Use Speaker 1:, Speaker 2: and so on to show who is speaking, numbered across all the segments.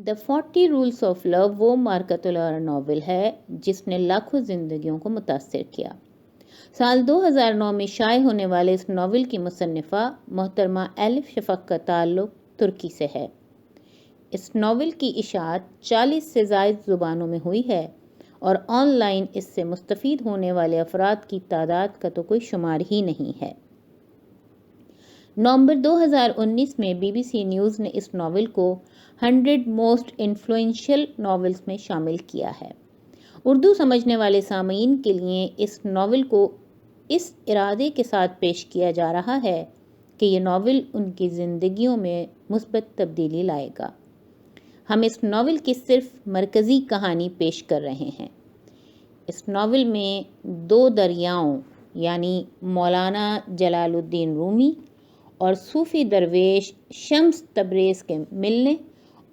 Speaker 1: The 40 rules of لو وہ مارکت الارا novel ہے جس نے لاکھوں زندگیوں کو متاثر کیا۔ سال 2009 میں شائع ہونے والے اس ناول کی مصنفہ محترمہ ایلف شفق کا تعلق ترکی سے ہے۔ اس ناول کی اشاعت 40 سے زائد زبانوں میں ہوئی ہے اور آن لائن اس سے مستفید ہونے والے افراد کی تعداد کا تو کوئی شمار ہی نہیں ہے۔ نومبر 2019 میں بی بی سی نیوز نے اس ناول کو 100 موسٹ انفلوئنشل ناولز میں شامل کیا ہے۔ اردو سمجھنے والے سامعین کے لیے اس ناول کو اس ارادے کے ساتھ پیش کیا جا رہا ہے کہ یہ ناول ان کی زندگیوں میں مثبت تبدیلی لائے گا۔ ہم اس ناول کی صرف مرکزی کہانی پیش کر رہے ہیں۔ اس ناول میں 2 دریاؤں یعنی مولانا جلال الدین رومی اور صوفی درویش شمس تبریز کے ملنے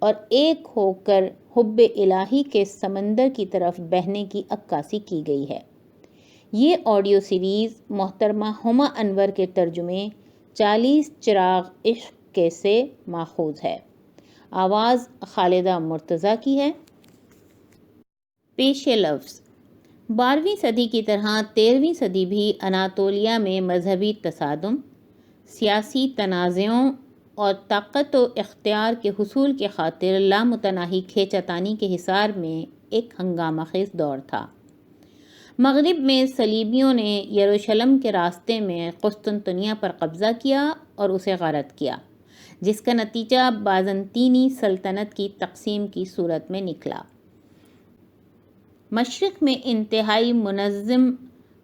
Speaker 1: اور ایک ہو کر حب الہی کے سمندر کی طرف بہنے کی عکاسی کی گئی ہے۔ یہ آڈیو سیریز محترمہ ہما انور کے ترجمے 40 چراغ عشق کے سے ماخوذ ہے۔ آواز خالدہ مرتضیٰ کی ہے۔ پیش لفظ 12ویں صدی کی طرح 13ویں صدی بھی اناطولیہ میں مذہبی تصادم، سیاسی تنازعوں اور طاقت و اختیار کے حصول کی خاطر لامتناہی کھینچاتانی کے حصار میں ایک ہنگامہ خیز دور تھا۔ مغرب میں صلیبیوں نے یروشلم کے راستے میں قسطنطنیہ پر قبضہ کیا اور اسے غارت کیا، جس کا نتیجہ بازنطینی سلطنت کی تقسیم کی صورت میں نکلا۔ مشرق میں انتہائی منظم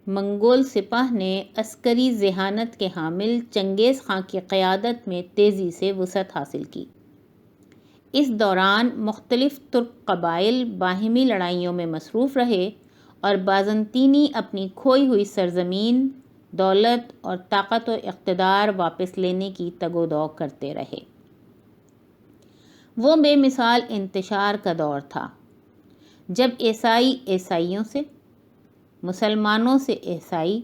Speaker 1: منگول سپاہ نے عسکری ذہانت کے حامل چنگیز خان کی قیادت میں تیزی سے وسعت حاصل کی۔ اس دوران مختلف ترک قبائل باہمی لڑائیوں میں مصروف رہے اور بازنطینی اپنی کھوئی ہوئی سرزمین، دولت اور طاقت و اقتدار واپس لینے کی تگ و دو کرتے رہے۔ وہ بے مثال انتشار کا دور تھا جب عیسائی عیسائیوں سے، مسلمانوں سے عیسائی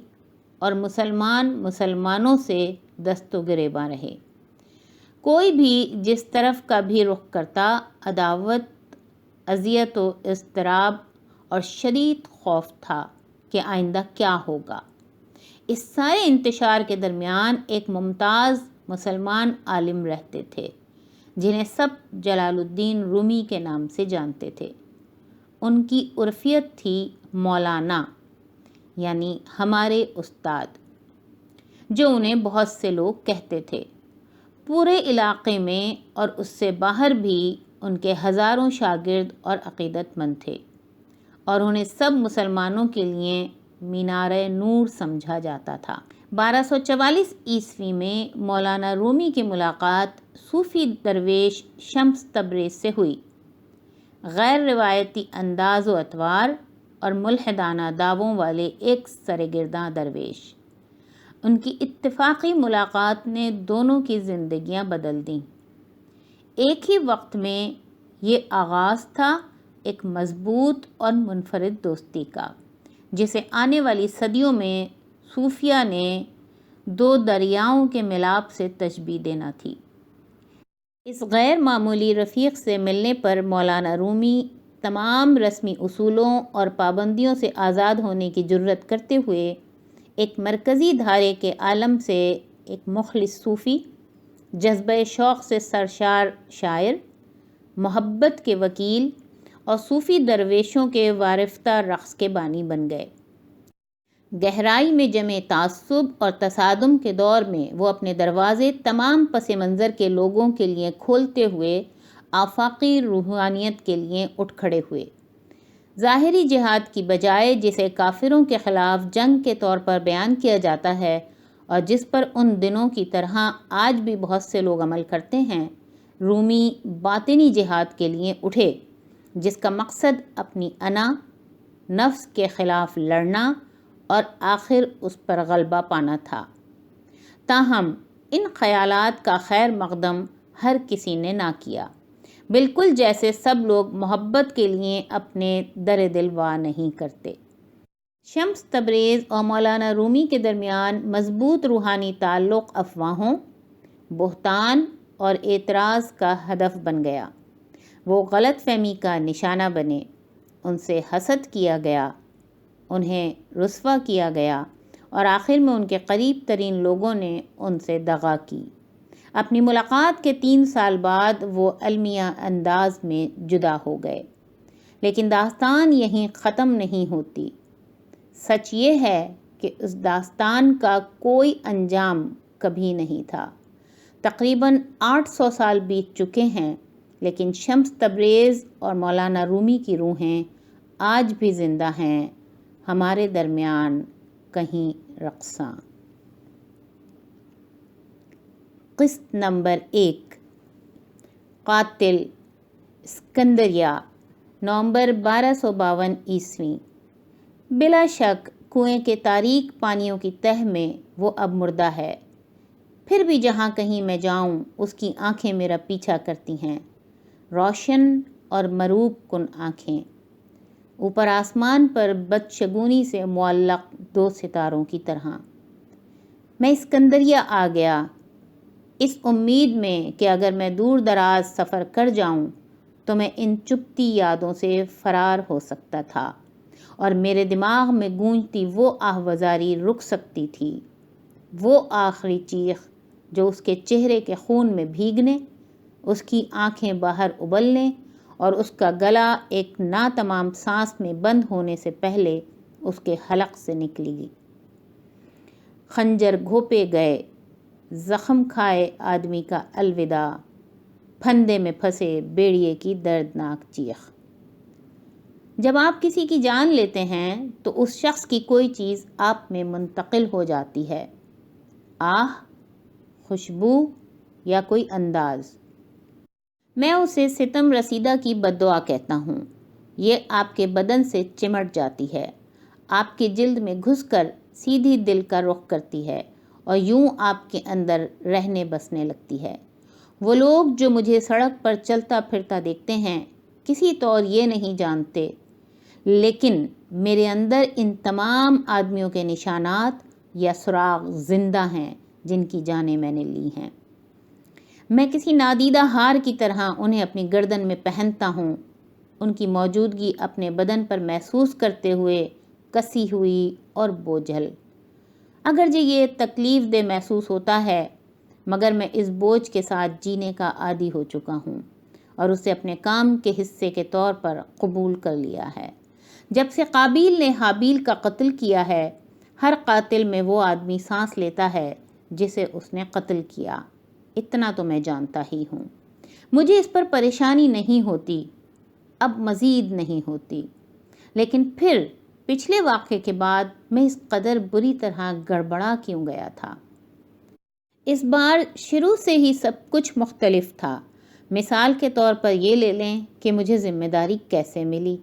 Speaker 1: اور مسلمان مسلمانوں سے دست و گریباں رہے۔ کوئی بھی جس طرف کا بھی رخ کرتا، عداوت، اذیت و اضطراب اور شدید خوف تھا کہ آئندہ کیا ہوگا۔ اس سارے انتشار کے درمیان ایک ممتاز مسلمان عالم رہتے تھے جنہیں سب جلال الدین رومی کے نام سے جانتے تھے۔ ان کی عرفیت تھی مولانا، یعنی ہمارے استاد، جو انہیں بہت سے لوگ کہتے تھے۔ پورے علاقے میں اور اس سے باہر بھی ان کے ہزاروں شاگرد اور عقیدت مند تھے اور انہیں سب مسلمانوں کے لیے مینار نور سمجھا جاتا تھا۔ 1244 عیسوی میں مولانا رومی کی ملاقات صوفی درویش شمس تبریز سے ہوئی۔ غیر روایتی انداز و اطوار اور ملحدانہ دعووں والے ایک سرگرداں درویش۔ ان کی اتفاقی ملاقات نے دونوں کی زندگیاں بدل دیں۔ ایک ہی وقت میں یہ آغاز تھا ایک مضبوط اور منفرد دوستی کا، جسے آنے والی صدیوں میں صوفیہ نے 2 دریاؤں کے ملاپ سے تشبیہ دینا تھی۔ اس غیر معمولی رفیق سے ملنے پر مولانا رومی تمام رسمی اصولوں اور پابندیوں سے آزاد ہونے کی جرات کرتے ہوئے ایک مرکزی دھارے کے عالم سے ایک مخلص صوفی، جذبہ شوق سے سرشار شاعر، محبت کے وکیل اور صوفی درویشوں کے وارفتہ رقص کے بانی بن گئے۔ گہرائی میں جمے تعصب اور تصادم کے دور میں وہ اپنے دروازے تمام پس منظر کے لوگوں کے لیے کھولتے ہوئے آفاقی روحانیت کے لیے اٹھ کھڑے ہوئے۔ ظاہری جہاد کی بجائے جسے کافروں کے خلاف جنگ کے طور پر بیان کیا جاتا ہے اور جس پر ان دنوں کی طرح آج بھی بہت سے لوگ عمل کرتے ہیں، رومی باطنی جہاد کے لیے اٹھے، جس کا مقصد اپنی انا، نفس کے خلاف لڑنا اور آخر اس پر غلبہ پانا تھا۔ تاہم ان خیالات کا خیر مقدم ہر کسی نے نہ کیا، بالکل جیسے سب لوگ محبت کے لیے اپنے در دل وا نہیں کرتے۔ شمس تبریز اور مولانا رومی کے درمیان مضبوط روحانی تعلق افواہوں، بہتان اور اعتراض کا ہدف بن گیا۔ وہ غلط فہمی کا نشانہ بنے، ان سے حسد کیا گیا، انہیں رسوا کیا گیا اور آخر میں ان کے قریب ترین لوگوں نے ان سے دغا کی۔ اپنی ملاقات کے 3 سال بعد وہ المیہ انداز میں جدا ہو گئے، لیکن داستان یہیں ختم نہیں ہوتی۔ سچ یہ ہے کہ اس داستان کا کوئی انجام کبھی نہیں تھا۔ تقریباً 800 سال بیت چکے ہیں، لیکن شمس تبریز اور مولانا رومی کی روحیں آج بھی زندہ ہیں، ہمارے درمیان کہیں رقصاں۔ قسط نمبر 1، قاتل اسکندریہ، نومبر 1252 عیسوی۔ بلا شک کنویں کے تاریک پانیوں کی تہہ میں وہ اب مردہ ہے، پھر بھی جہاں کہیں میں جاؤں اس کی آنکھیں میرا پیچھا کرتی ہیں، روشن اور مروب کن آنکھیں، اوپر آسمان پر بدشگونی سے معلق 2 ستاروں کی طرح۔ میں اسکندریہ آ گیا، اس امید میں کہ اگر میں دور دراز سفر کر جاؤں تو میں ان چپتی یادوں سے فرار ہو سکتا تھا اور میرے دماغ میں گونجتی وہ آہوازاری رک سکتی تھی، وہ آخری چیخ جو اس کے چہرے کے خون میں بھیگنے، اس کی آنکھیں باہر ابلنے اور اس کا گلا ایک ناتمام سانس میں بند ہونے سے پہلے اس کے حلق سے نکلی گی۔ خنجر گھوپے گئے، زخم کھائے آدمی کا الوداع، پھندے میں پھنسے بیڑیے کی دردناک چیخ۔ جب آپ کسی کی جان لیتے ہیں تو اس شخص کی کوئی چیز آپ میں منتقل ہو جاتی ہے، آہ، خوشبو یا کوئی انداز۔ میں اسے ستم رسیدہ کی بددعا کہتا ہوں۔ یہ آپ کے بدن سے چمٹ جاتی ہے، آپ کی جلد میں گھس کر سیدھی دل کا رخ کرتی ہے اور یوں آپ کے اندر رہنے بسنے لگتی ہے۔ وہ لوگ جو مجھے سڑک پر چلتا پھرتا دیکھتے ہیں کسی طور یہ نہیں جانتے، لیکن میرے اندر ان تمام آدمیوں کے نشانات یا سراغ زندہ ہیں جن کی جانیں میں نے لی ہیں۔ میں کسی نادیدہ ہار کی طرح انہیں اپنی گردن میں پہنتا ہوں، ان کی موجودگی اپنے بدن پر محسوس کرتے ہوئے کسی ہوئی اور بوجھل۔ اگرچہ یہ تکلیف دہ محسوس ہوتا ہے، مگر میں اس بوجھ کے ساتھ جینے کا عادی ہو چکا ہوں اور اسے اپنے کام کے حصے کے طور پر قبول کر لیا ہے۔ جب سے قابیل نے حابیل کا قتل کیا ہے، ہر قاتل میں وہ آدمی سانس لیتا ہے جسے اس نے قتل کیا، اتنا تو میں جانتا ہی ہوں۔ مجھے اس پر پریشانی نہیں ہوتی، اب مزید نہیں ہوتی، لیکن پھر پچھلے واقعے کے بعد میں اس قدر بری طرح گڑبڑا کیوں گیا تھا؟ اس بار شروع سے ہی سب کچھ مختلف تھا۔ مثال کے طور پر یہ لے لیں کہ مجھے ذمہ داری کیسے ملی،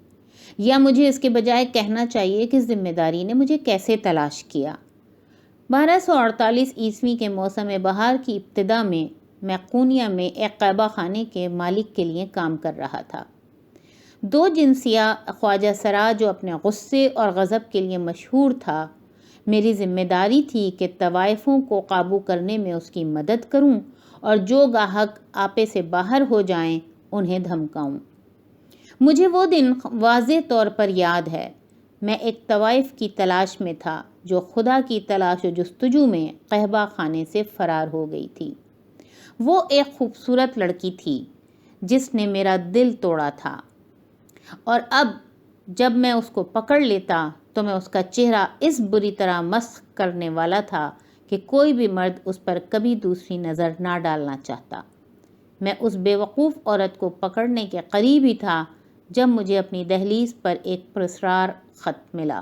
Speaker 1: یا مجھے اس کے بجائے کہنا چاہیے کہ ذمہ داری نے مجھے کیسے تلاش کیا۔ 1248 عیسوی کے موسم بہار کی ابتدا میں قونیہ میں ایک قیبہ خانے کے مالک کے لیے کام کر رہا تھا۔ 2 جنسیہ خواجہ سرا جو اپنے غصے اور غضب کے لیے مشہور تھا، میری ذمہ داری تھی کہ طوائفوں کو قابو کرنے میں اس کی مدد کروں اور جو گاہک آپے سے باہر ہو جائیں انہیں دھمکاؤں۔ مجھے وہ دن واضح طور پر یاد ہے، میں ایک طوائف کی تلاش میں تھا جو خدا کی تلاش و جستجو میں قہبہ خانے سے فرار ہو گئی تھی۔ وہ ایک خوبصورت لڑکی تھی جس نے میرا دل توڑا تھا، اور اب جب میں اس کو پکڑ لیتا تو میں اس کا چہرہ اس بری طرح مسخ کرنے والا تھا کہ کوئی بھی مرد اس پر کبھی دوسری نظر نہ ڈالنا چاہتا۔ میں اس بے وقوف عورت کو پکڑنے کے قریب ہی تھا جب مجھے اپنی دہلیز پر ایک پراسرار خط ملا۔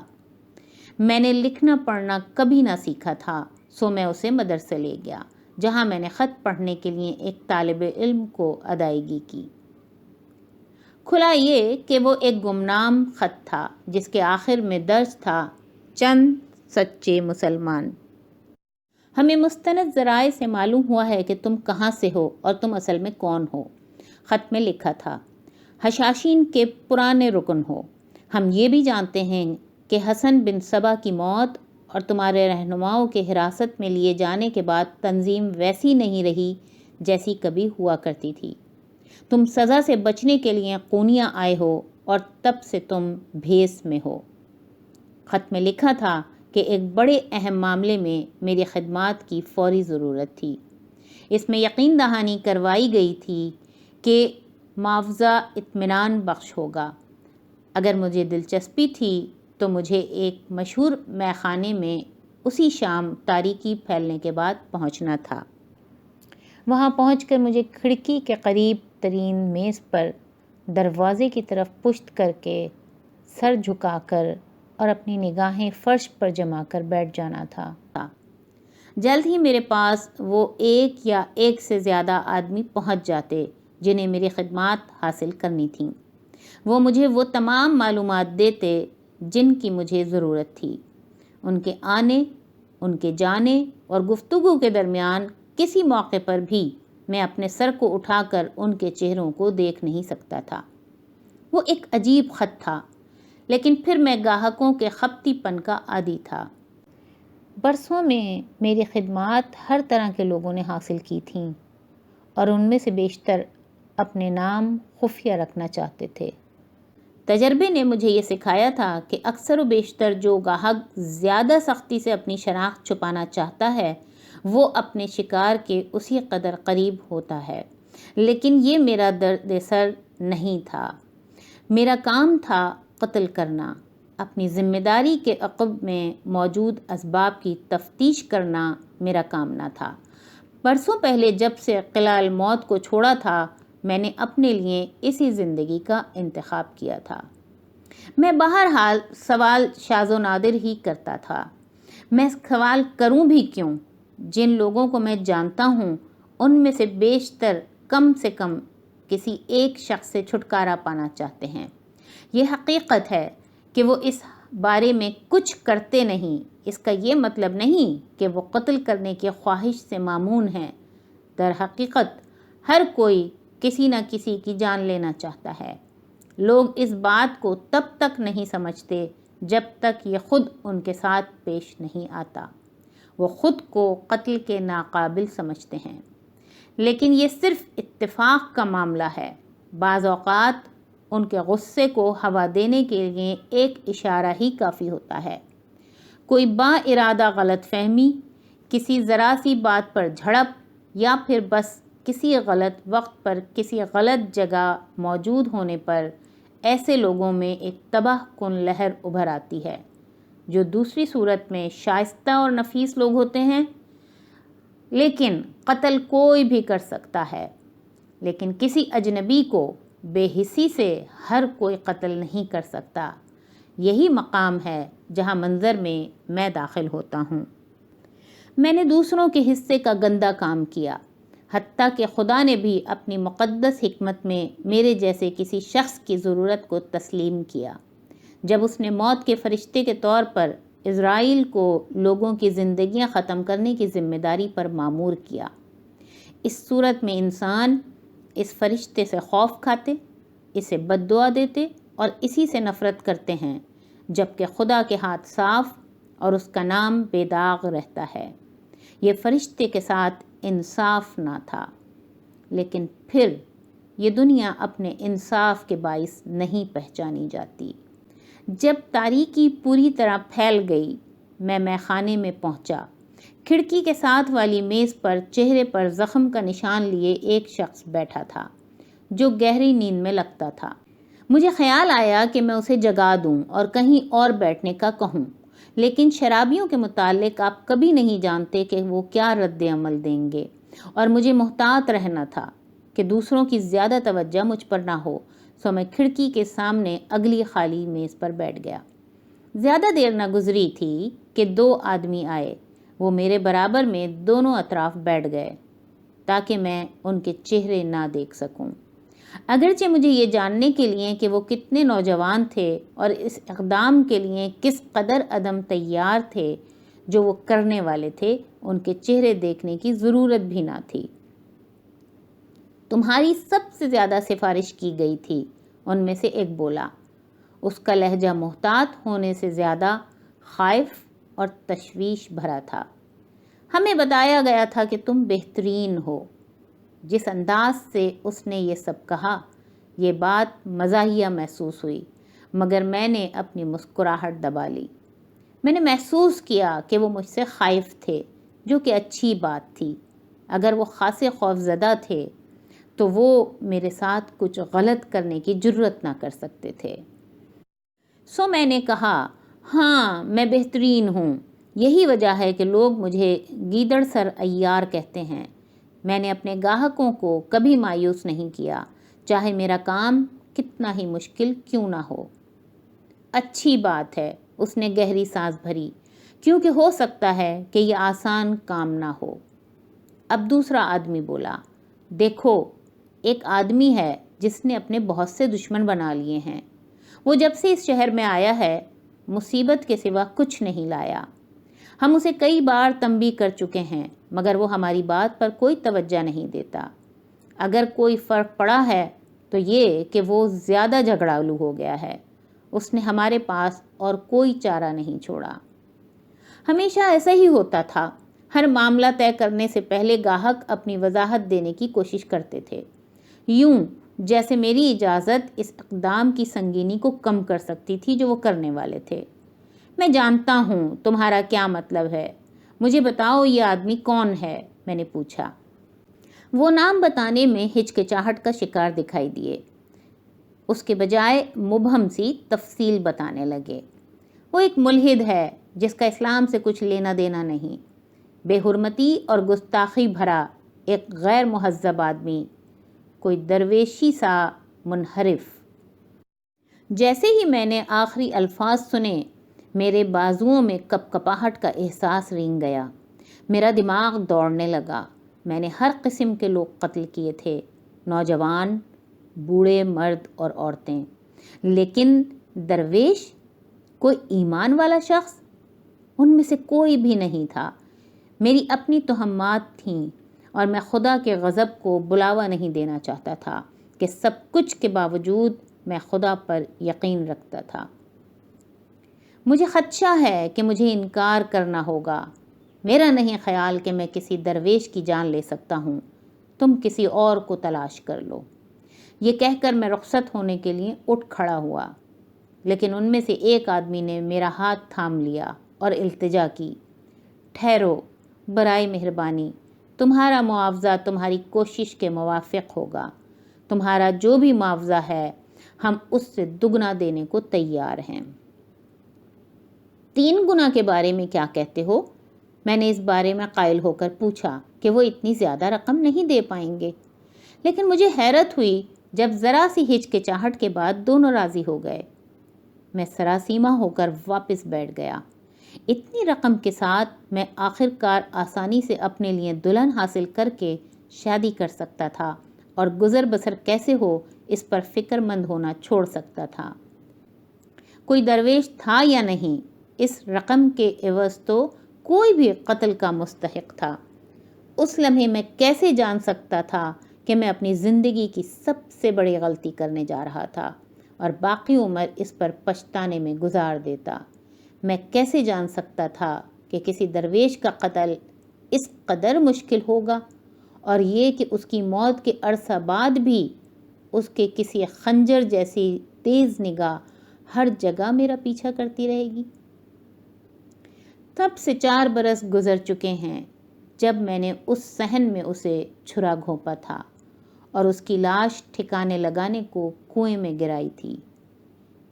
Speaker 1: میں نے لکھنا پڑھنا کبھی نہ سیکھا تھا، سو میں اسے مدرسے لے گیا، جہاں میں نے خط پڑھنے کے لیے ایک طالب علم کو ادائیگی کی۔ کھلا یہ کہ وہ ایک گمنام خط تھا جس کے آخر میں درج تھا: چند سچے مسلمان۔ ہمیں مستند ذرائع سے معلوم ہوا ہے کہ تم کہاں سے ہو اور تم اصل میں کون ہو۔ خط میں لکھا تھا: حشاشین کے پرانے رکن ہو۔ ہم یہ بھی جانتے ہیں کہ حسن بن صبا کی موت اور تمہارے رہنماؤں کے حراست میں لیے جانے کے بعد تنظیم ویسی نہیں رہی جیسی کبھی ہوا کرتی تھی۔ تم سزا سے بچنے کے لیے قونیہ آئے ہو اور تب سے تم بھیس میں ہو۔ خط میں لکھا تھا کہ ایک بڑے اہم معاملے میں میری خدمات کی فوری ضرورت تھی۔ اس میں یقین دہانی کروائی گئی تھی کہ معاوضہ اطمینان بخش ہوگا۔ اگر مجھے دلچسپی تھی تو مجھے ایک مشہور مے خانے میں اسی شام تاریکی پھیلنے کے بعد پہنچنا تھا۔ وہاں پہنچ کر مجھے کھڑکی کے قریب ترین میز پر دروازے کی طرف پشت کر کے سر جھکا کر اور اپنی نگاہیں فرش پر جما کر بیٹھ جانا تھا۔ جلد ہی میرے پاس وہ ایک یا ایک سے زیادہ آدمی پہنچ جاتے جنہیں میری خدمات حاصل کرنی تھیں۔ وہ مجھے وہ تمام معلومات دیتے جن کی مجھے ضرورت تھی۔ ان کے آنے، ان کے جانے اور گفتگو کے درمیان کسی موقع پر بھی میں اپنے سر کو اٹھا کر ان کے چہروں کو دیکھ نہیں سکتا تھا۔ وہ ایک عجیب خط تھا، لیکن پھر میں گاہکوں کے خپتی پن کا عادی تھا۔ برسوں میں میری خدمات ہر طرح کے لوگوں نے حاصل کی تھیں اور ان میں سے بیشتر اپنے نام خفیہ رکھنا چاہتے تھے۔ تجربے نے مجھے یہ سکھایا تھا کہ اکثر و بیشتر جو گاہک زیادہ سختی سے اپنی شناخت چھپانا چاہتا ہے وہ اپنے شکار کے اسی قدر قریب ہوتا ہے، لیکن یہ میرا درد سر نہیں تھا۔ میرا کام تھا قتل کرنا، اپنی ذمہ داری کے عقب میں موجود اسباب کی تفتیش کرنا میرا کام نہ تھا۔ برسوں پہلے جب سے قلعہ الموت کو چھوڑا تھا میں نے اپنے لیے اسی زندگی کا انتخاب کیا تھا۔ میں بہرحال سوال شاذ و نادر ہی کرتا تھا۔ میں سوال کروں بھی کیوں؟ جن لوگوں کو میں جانتا ہوں ان میں سے بیشتر کم سے کم کسی ایک شخص سے چھٹکارا پانا چاہتے ہیں۔ یہ حقیقت ہے کہ وہ اس بارے میں کچھ کرتے نہیں۔ اس کا یہ مطلب نہیں کہ وہ قتل کرنے کی خواہش سے مامون ہیں۔ در حقیقت ہر کوئی کسی نہ کسی کی جان لینا چاہتا ہے۔ لوگ اس بات کو تب تک نہیں سمجھتے جب تک یہ خود ان کے ساتھ پیش نہیں آتا۔ وہ خود کو قتل کے ناقابل سمجھتے ہیں، لیکن یہ صرف اتفاق کا معاملہ ہے۔ بعض اوقات ان کے غصے کو ہوا دینے کے لیے ایک اشارہ ہی کافی ہوتا ہے۔ کوئی با ارادہ غلط فہمی، کسی ذرا سی بات پر جھڑپ یا پھر بس کسی غلط وقت پر کسی غلط جگہ موجود ہونے پر ایسے لوگوں میں ایک تباہ کن لہر ابھر آتی ہے جو دوسری صورت میں شائستہ اور نفیس لوگ ہوتے ہیں۔ لیکن قتل کوئی بھی کر سکتا ہے، لیکن کسی اجنبی کو بے حسی سے ہر کوئی قتل نہیں کر سکتا۔ یہی مقام ہے جہاں منظر میں داخل ہوتا ہوں۔ میں نے دوسروں کے حصے کا گندا کام کیا، حتیٰ کہ خدا نے بھی اپنی مقدس حکمت میں میرے جیسے کسی شخص کی ضرورت کو تسلیم کیا جب اس نے موت کے فرشتے کے طور پر اسرائیل کو لوگوں کی زندگیاں ختم کرنے کی ذمہ داری پر مامور کیا۔ اس صورت میں انسان اس فرشتے سے خوف کھاتے، اسے بد دعا دیتے اور اسی سے نفرت کرتے ہیں، جبکہ خدا کے ہاتھ صاف اور اس کا نام بے داغ رہتا ہے۔ یہ فرشتے کے ساتھ انصاف نہ تھا، لیکن پھر یہ دنیا اپنے انصاف کے باعث نہیں پہچانی جاتی۔ جب تاریکی پوری طرح پھیل گئی میں مے خانے میں پہنچا۔ کھڑکی کے ساتھ والی میز پر چہرے پر زخم کا نشان لیے ایک شخص بیٹھا تھا جو گہری نیند میں لگتا تھا۔ مجھے خیال آیا کہ میں اسے جگا دوں اور کہیں اور بیٹھنے کا کہوں، لیکن شرابیوں کے متعلق آپ کبھی نہیں جانتے کہ وہ کیا رد عمل دیں گے، اور مجھے محتاط رہنا تھا کہ دوسروں کی زیادہ توجہ مجھ پر نہ ہو، سو میں کھڑکی کے سامنے اگلی خالی میز پر بیٹھ گیا۔ زیادہ دیر نہ گزری تھی کہ 2 آدمی آئے۔ وہ میرے برابر میں دونوں اطراف بیٹھ گئے تاکہ میں ان کے چہرے نہ دیکھ سکوں، اگرچہ مجھے یہ جاننے کے لیے کہ وہ کتنے نوجوان تھے اور اس اقدام کے لیے کس قدر عدم تیار تھے جو وہ کرنے والے تھے، ان کے چہرے دیکھنے کی ضرورت بھی نہ تھی۔ تمہاری سب سے زیادہ سفارش کی گئی تھی، ان میں سے ایک بولا۔ اس کا لہجہ محتاط ہونے سے زیادہ خائف اور تشویش بھرا تھا۔ ہمیں بتایا گیا تھا کہ تم بہترین ہو۔ جس انداز سے اس نے یہ سب کہا، یہ بات مزاحیہ محسوس ہوئی، مگر میں نے اپنی مسکراہٹ دبا لی۔ میں نے محسوس کیا کہ وہ مجھ سے خائف تھے، جو کہ اچھی بات تھی۔ اگر وہ خاصے خوف زدہ تھے تو وہ میرے ساتھ کچھ غلط کرنے کی جرأت نہ کر سکتے تھے۔ سو میں نے کہا، ہاں میں بہترین ہوں، یہی وجہ ہے کہ لوگ مجھے گیدڑ سر عیار کہتے ہیں۔ میں نے اپنے گاہکوں کو کبھی مایوس نہیں کیا، چاہے میرا کام کتنا ہی مشکل کیوں نہ ہو۔ اچھی بات ہے، اس نے گہری سانس بھری، کیونکہ ہو سکتا ہے کہ یہ آسان کام نہ ہو۔ اب دوسرا آدمی بولا، دیکھو، ایک آدمی ہے جس نے اپنے بہت سے دشمن بنا لیے ہیں۔ وہ جب سے اس شہر میں آیا ہے، مصیبت کے سوا کچھ نہیں لایا۔ ہم اسے کئی بار تنبیہ کر چکے ہیں، مگر وہ ہماری بات پر کوئی توجہ نہیں دیتا۔ اگر کوئی فرق پڑا ہے تو یہ کہ وہ زیادہ جھگڑالو ہو گیا ہے۔ اس نے ہمارے پاس اور کوئی چارہ نہیں چھوڑا۔ ہمیشہ ایسا ہی ہوتا تھا، ہر معاملہ طے کرنے سے پہلے گاہک اپنی وضاحت دینے کی کوشش کرتے تھے، یوں جیسے میری اجازت اس اقدام کی سنگینی کو کم کر سکتی تھی جو وہ کرنے والے تھے۔ میں جانتا ہوں تمہارا کیا مطلب ہے، مجھے بتاؤ یہ آدمی کون ہے، میں نے پوچھا۔ وہ نام بتانے میں ہچکچاہٹ کا شکار دکھائی دیے، اس کے بجائے مبہم سی تفصیل بتانے لگے۔ وہ ایک ملحد ہے جس کا اسلام سے کچھ لینا دینا نہیں، بے حرمتی اور گستاخی بھرا ایک غیر مہذب آدمی، کوئی درویشی سا منحرف۔ جیسے ہی میں نے آخری الفاظ سنے، میرے بازوؤں میں کپکپاہٹ کا احساس رینگ گیا، میرا دماغ دوڑنے لگا۔ میں نے ہر قسم کے لوگ قتل کیے تھے، نوجوان، بوڑھے، مرد اور عورتیں، لیکن درویش، کوئی ایمان والا شخص، ان میں سے کوئی بھی نہیں تھا۔ میری اپنی تہمات تھیں اور میں خدا کے غضب کو بلاوا نہیں دینا چاہتا تھا کہ سب کچھ کے باوجود میں خدا پر یقین رکھتا تھا۔ مجھے خدشہ ہے کہ مجھے انکار کرنا ہوگا۔ میرا نہیں خیال کہ میں کسی درویش کی جان لے سکتا ہوں، تم کسی اور کو تلاش کر لو۔ یہ کہہ کر میں رخصت ہونے کے لیے اٹھ کھڑا ہوا، لیکن ان میں سے ایک آدمی نے میرا ہاتھ تھام لیا اور التجا کی، ٹھہرو، برائے مہربانی، تمہارا معاوضہ تمہاری کوشش کے موافق ہوگا۔ تمہارا جو بھی معاوضہ ہے ہم اس سے دگنا دینے کو تیار ہیں۔ 3 گنا کے بارے میں کیا کہتے ہو؟ میں نے اس بارے میں قائل ہو کر پوچھا کہ وہ اتنی زیادہ رقم نہیں دے پائیں گے، لیکن مجھے حیرت ہوئی جب ذرا سی ہچکچاہٹ کے بعد دونوں راضی ہو گئے۔ میں سراسیمہ ہو کر واپس بیٹھ گیا۔ اتنی رقم کے ساتھ میں آخر کار آسانی سے اپنے لیے دلہن حاصل کر کے شادی کر سکتا تھا اور گزر بسر کیسے ہو اس پر فکر مند ہونا چھوڑ سکتا تھا۔ کوئی درویش تھا یا نہیں، اس رقم کے عوض تو کوئی بھی قتل کا مستحق تھا۔ اس لمحے میں کیسے جان سکتا تھا کہ میں اپنی زندگی کی سب سے بڑی غلطی کرنے جا رہا تھا اور باقی عمر اس پر پچھتانے میں گزار دیتا؟ میں کیسے جان سکتا تھا کہ کسی درویش کا قتل اس قدر مشکل ہوگا، اور یہ کہ اس کی موت کے عرصہ بعد بھی اس کے کسی خنجر جیسی تیز نگاہ ہر جگہ میرا پیچھا کرتی رہے گی؟ تب سے 4 برس گزر چکے ہیں جب میں نے اس صحن میں اسے چھرا گھونپا تھا اور اس کی لاش ٹھکانے لگانے کو کنویں میں گرائی تھی،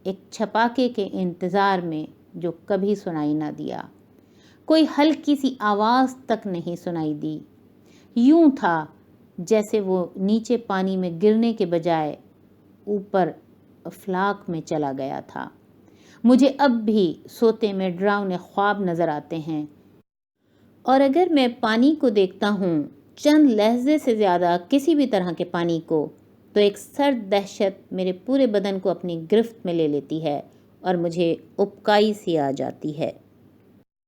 Speaker 1: ایک چھپاکے کے انتظار میں جو کبھی سنائی نہ دیا۔ کوئی ہلکی سی آواز تک نہیں سنائی دی۔ یوں تھا جیسے وہ نیچے پانی میں گرنے کے بجائے اوپر افلاک میں چلا گیا تھا۔ مجھے اب بھی سوتے میں ڈراؤنے خواب نظر آتے ہیں، اور اگر میں پانی کو دیکھتا ہوں، چند لحظے سے زیادہ کسی بھی طرح کے پانی کو، تو ایک سرد دہشت میرے پورے بدن کو اپنی گرفت میں لے لیتی ہے اور مجھے ابکائی سی آ جاتی ہے۔